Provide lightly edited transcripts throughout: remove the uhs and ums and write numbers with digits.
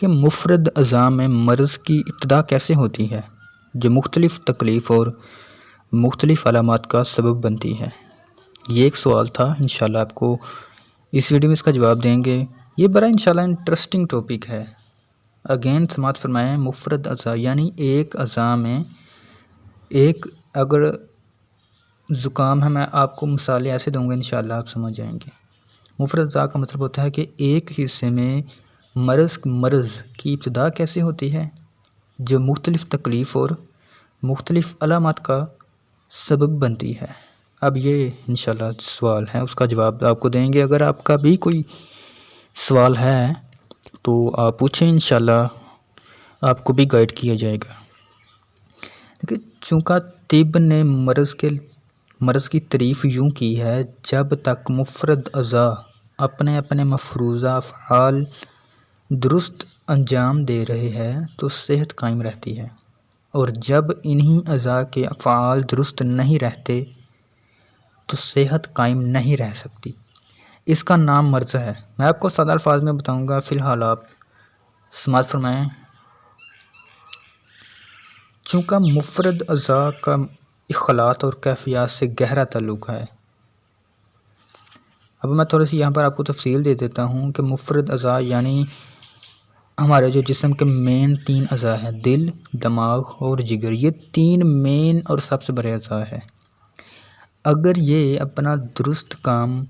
کہ مفرد اعضاء میں مرض کی ابتدا کیسے ہوتی ہے جو مختلف تکلیف اور مختلف علامات کا سبب بنتی ہے۔ یہ ایک سوال تھا، انشاءاللہ آپ کو اس ویڈیو میں اس کا جواب دیں گے۔ یہ بڑا انشاءاللہ انٹرسٹنگ ٹاپک ہے۔ اگین سماعت فرمائیں، مفرد اعضاء یعنی ایک اعضاء میں ایک، اگر زکام ہے میں آپ کو مثالیں ایسے دوں گا انشاءاللہ آپ سمجھ جائیں گے۔ مفرد اعضاء کا مطلب ہوتا ہے کہ ایک حصے میں مرض کی ابتدا کیسے ہوتی ہے جو مختلف تکلیف اور مختلف علامات کا سبب بنتی ہے۔ اب یہ انشاءاللہ سوال ہے، اس کا جواب آپ کو دیں گے۔ اگر آپ کا بھی کوئی سوال ہے تو آپ پوچھیں، انشاءاللہ آپ کو بھی گائیڈ کیا جائے گا۔ لیکن چونکہ طب نے مرض کی تعریف یوں کی ہے، جب تک مفرد اعضاء اپنے اپنے مفروضہ افعال درست انجام دے رہے ہیں تو صحت قائم رہتی ہے، اور جب انہی اعضاء کے افعال درست نہیں رہتے تو صحت قائم نہیں رہ سکتی۔ اس کا نام مرض ہے۔ میں آپ کو سادہ الفاظ میں بتاؤں گا، فی الحال آپ سماعت فرمائیں۔ چونکہ مفرد اعضاء کا اخلاط اور کیفیات سے گہرا تعلق ہے۔ اب میں تھوڑی سی یہاں پر آپ کو تفصیل دے دیتا ہوں کہ مفرد اعضاء یعنی ہمارے جو جسم کے مین 3 اعضاء ہیں، دل، دماغ اور جگر، یہ 3 مین اور سب سے بڑے اعضاء ہیں۔ اگر یہ اپنا درست کام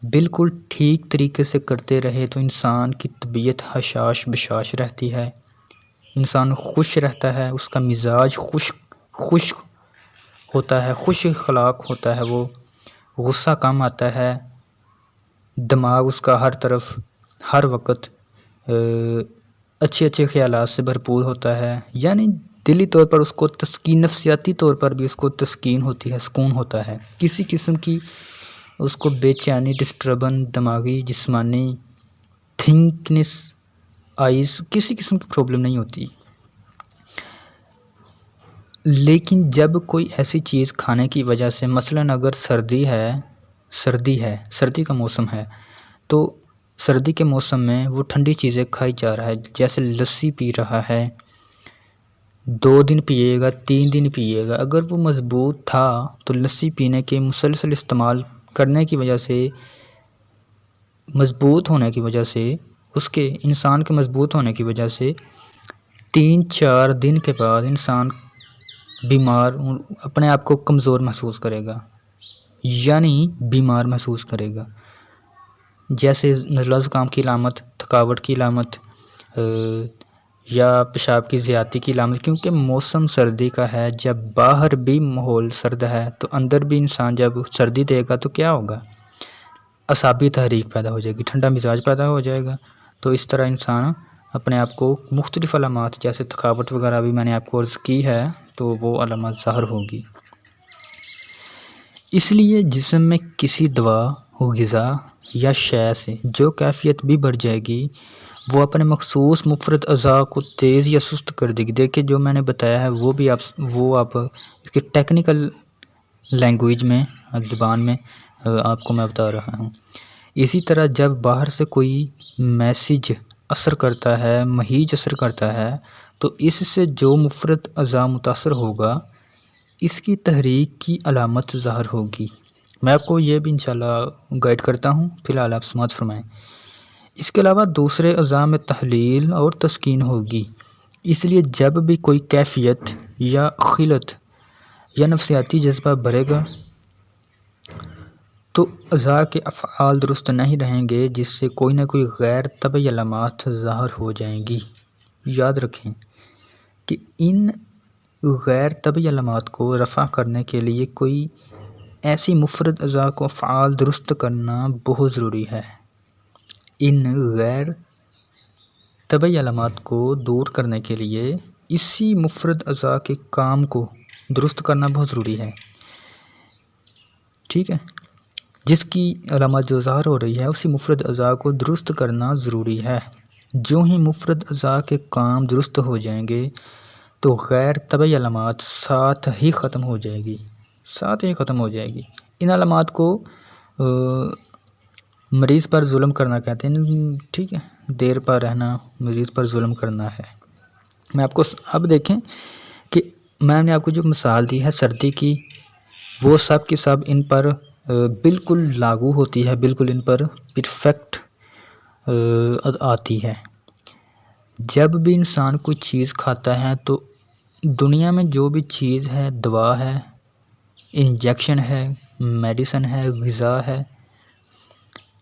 بالکل ٹھیک طریقے سے کرتے رہے تو انسان کی طبیعت حشاش بشاش رہتی ہے، انسان خوش رہتا ہے، اس کا مزاج خوش ہوتا ہے، خوش اخلاق ہوتا ہے، وہ غصہ کم آتا ہے، دماغ اس کا ہر طرف ہر وقت اچھے خیالات سے بھرپور ہوتا ہے، یعنی دلی طور پر اس کو تسکین، نفسیاتی طور پر بھی اس کو تسکین ہوتی ہے، سکون ہوتا ہے، کسی قسم کی اس کو بے چینی، ڈسٹربن، دماغی، جسمانی، تھنکنس، آئیز، کسی قسم کی پرابلم نہیں ہوتی۔ لیکن جب کوئی ایسی چیز کھانے کی وجہ سے، مثلاً اگر سردی کا موسم ہے تو سردی کے موسم میں وہ ٹھنڈی چیزیں کھائی جا رہا ہے، جیسے لسی پی رہا ہے، 2 دن پیے گا، 3 دن پیے گا، اگر وہ مضبوط تھا تو لسی پینے کے مسلسل استعمال کرنے کی وجہ سے، مضبوط ہونے کی وجہ سے، اس کے انسان کے مضبوط ہونے کی وجہ سے 3-4 دن کے بعد انسان بیمار، اپنے آپ کو کمزور محسوس کرے گا، یعنی بیمار محسوس کرے گا، جیسے نزلہ زکام کی علامت، تھکاوٹ کی علامت، یا پیشاب کی زیادتی کی علامت، کیونکہ موسم سردی کا ہے۔ جب باہر بھی ماحول سرد ہے تو اندر بھی انسان جب سردی دے گا تو کیا ہوگا؟ اعصابی تحریک پیدا ہو جائے گی، ٹھنڈا مزاج پیدا ہو جائے گا۔ تو اس طرح انسان اپنے آپ کو مختلف علامات، جیسے تھکاوٹ وغیرہ بھی میں نے آپ کو عرض کی ہے، تو وہ علامات ظاہر ہوگی۔ اس لیے جسم میں کسی دوا، غذا یا شے سے جو کیفیت بھی بڑھ جائے گی، وہ اپنے مخصوص مفرد اعضاء کو تیز یا سست کر دے گی۔ دیکھیں جو میں نے بتایا ہے وہ آپ اس کی ٹیکنیکل لینگویج میں، زبان میں آپ کو میں بتا رہا ہوں۔ اسی طرح جب باہر سے کوئی میسج اثر کرتا ہے، مہیج اثر کرتا ہے، تو اس سے جو مفرد اعضاء متاثر ہوگا، اس کی تحریک کی علامت ظاہر ہوگی۔ میں آپ کو یہ بھی انشاءاللہ گائیڈ کرتا ہوں، فی الحال آپ سماعت فرمائیں۔ اس کے علاوہ دوسرے اعضاء میں تحلیل اور تسکین ہوگی۔ اس لیے جب بھی کوئی کیفیت یا خلط یا نفسیاتی جذبہ بڑھے گا تو اعضاء کے افعال درست نہیں رہیں گے، جس سے کوئی نہ کوئی غیر طبعی علامات ظاہر ہو جائیں گی۔ یاد رکھیں کہ ان غیر طبعی علامات کو رفع کرنے کے لیے کوئی ایسی مفرد اعضاء کو افعال درست کرنا بہت ضروری ہے۔ ان غیر طبعی علامات کو دور کرنے کے لیے اسی مفرد اعضاء کے کام کو درست کرنا بہت ضروری ہے، ٹھیک ہے؟ جس کی علامات جو ظاہر ہو رہی ہے، اسی مفرد اعضاء کو درست کرنا ضروری ہے۔ جو ہی مفرد اعضاء کے کام درست ہو جائیں گے تو غیر طبعی علامات ساتھ ہی ختم ہو جائے گی۔ ان علامات کو مریض پر ظلم کرنا کہتے ہیں، ٹھیک ہے؟ دیر پر رہنا مریض پر ظلم کرنا ہے۔ میں آپ کو اب دیکھیں کہ میں نے آپ کو جو مثال دی ہے سردی کی، وہ سب کی سب ان پر بالکل لاگو ہوتی ہے، بالکل ان پر پرفیکٹ آتی ہے۔ جب بھی انسان کوئی چیز کھاتا ہے تو دنیا میں جو بھی چیز ہے، دوا ہے، انجیکشن ہے، میڈیسن ہے، غذا ہے،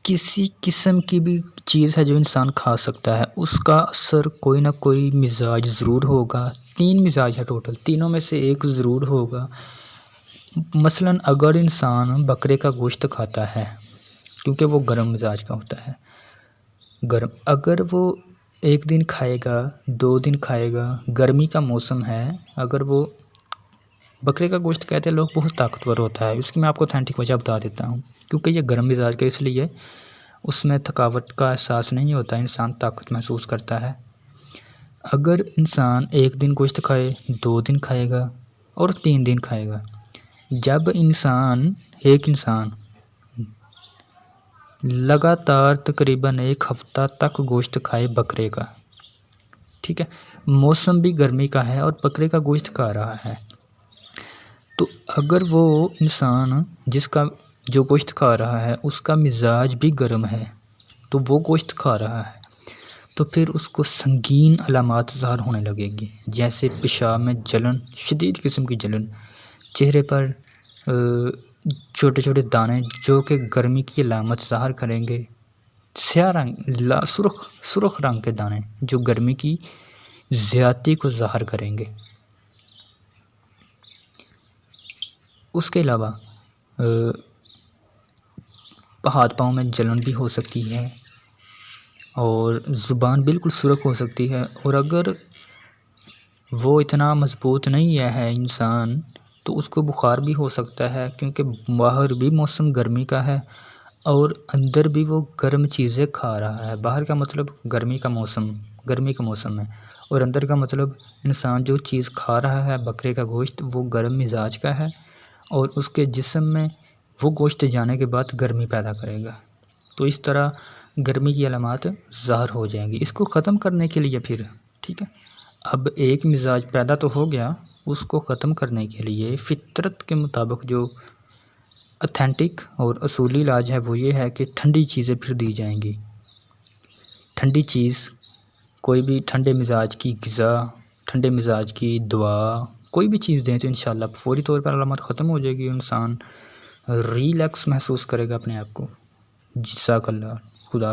کسی قسم کی بھی چیز ہے جو انسان کھا سکتا ہے، اس کا اثر کوئی نہ کوئی مزاج ضرور ہوگا۔ 3 مزاج ہے ٹوٹل، تینوں میں سے ایک ضرور ہوگا۔ مثلا اگر انسان بکرے کا گوشت کھاتا ہے کیونکہ وہ گرم مزاج کا ہوتا ہے، گرم، اگر وہ 1 دن کھائے گا، 2 دن کھائے گا، گرمی کا موسم ہے، اگر وہ بکرے کا گوشت کہتے ہیں لوگ بہت طاقتور ہوتا ہے، اس کی میں آپ کو اتھینٹک وجہ بتا دیتا ہوں، کیونکہ یہ گرم مزاج کا اس لیے اس میں تھکاوٹ کا احساس نہیں ہوتا، انسان طاقت محسوس کرتا ہے۔ اگر انسان 1 دن گوشت کھائے، 2 دن کھائے گا اور 3 دن کھائے گا، جب ایک انسان لگاتار تقریباً 1 ہفتہ تک گوشت کھائے بکرے کا، ٹھیک ہے، موسم بھی گرمی کا ہے اور بکرے کا گوشت کھا رہا ہے، تو اگر وہ انسان جس کا جو گوشت کھا رہا ہے اس کا مزاج بھی گرم ہے تو وہ گوشت کھا رہا ہے، تو پھر اس کو سنگین علامات ظاہر ہونے لگے گی، جیسے پیشاب میں جلن، شدید قسم کی جلن، چہرے پر چھوٹے چھوٹے دانے جو کہ گرمی کی علامت ظاہر کریں گے، سیاہ رنگ، سرخ رنگ کے دانے جو گرمی کی زیادتی کو ظاہر کریں گے۔ اس کے علاوہ ہاتھ پاؤں میں جلن بھی ہو سکتی ہے اور زبان بالکل سرخ ہو سکتی ہے، اور اگر وہ اتنا مضبوط نہیں ہے انسان تو اس کو بخار بھی ہو سکتا ہے، کیونکہ باہر بھی موسم گرمی کا ہے اور اندر بھی وہ گرم چیزیں کھا رہا ہے۔ باہر کا مطلب گرمی کا موسم ہے، اور اندر کا مطلب انسان جو چیز کھا رہا ہے بکرے کا گوشت وہ گرم مزاج کا ہے اور اس کے جسم میں وہ گوشت جانے کے بعد گرمی پیدا کرے گا، تو اس طرح گرمی کی علامات ظاہر ہو جائیں گی۔ اس کو ختم کرنے کے لیے پھر ٹھیک ہے، اب ایک مزاج پیدا تو ہو گیا، اس کو ختم کرنے کے لیے فطرت کے مطابق جو اتھینٹک اور اصولی علاج ہے وہ یہ ہے کہ ٹھنڈی چیزیں پھر دی جائیں گی۔ ٹھنڈی چیز، کوئی بھی ٹھنڈے مزاج کی غذا، ٹھنڈے مزاج کی دوا، کوئی بھی چیز دیں تو انشاءاللہ فوری طور پر علامات ختم ہو جائے گی، انسان ریلیکس محسوس کرے گا اپنے آپ کو۔ جزاک اللہ، خدا